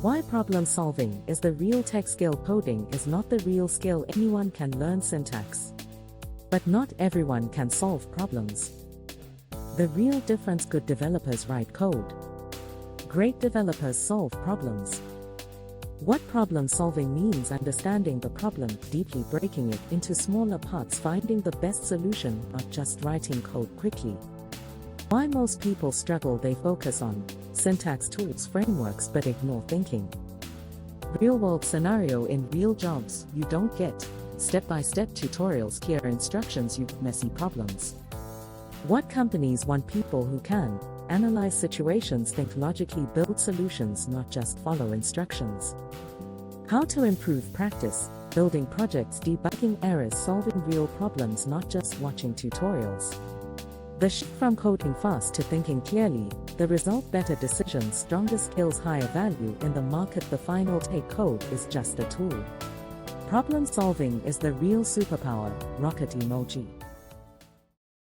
Why problem solving is the real tech skill. Coding is not the real skill. Anyone can learn syntax, but not everyone can solve problems. The real difference: good developers write code. Great developers solve problems. What problem solving means: understanding the problem, deeply breaking it into smaller parts, finding the best solution, not just writing code quickly. Why most people struggle: they focus on syntax, tools, frameworks, but ignore thinking. Real-world scenario: in real jobs, you don't get step-by-step tutorials, clear instructions, you get messy problems. What companies want: people who can analyze situations, think logically, build solutions, not just follow instructions. How to improve: practice, building projects, debugging errors, solving real problems, not just watching tutorials. The shift from coding fast to thinking clearly, the result: better decisions, stronger skills, higher value in the market. The final take: code is just a tool. Problem solving is the real superpower. Rocket emoji.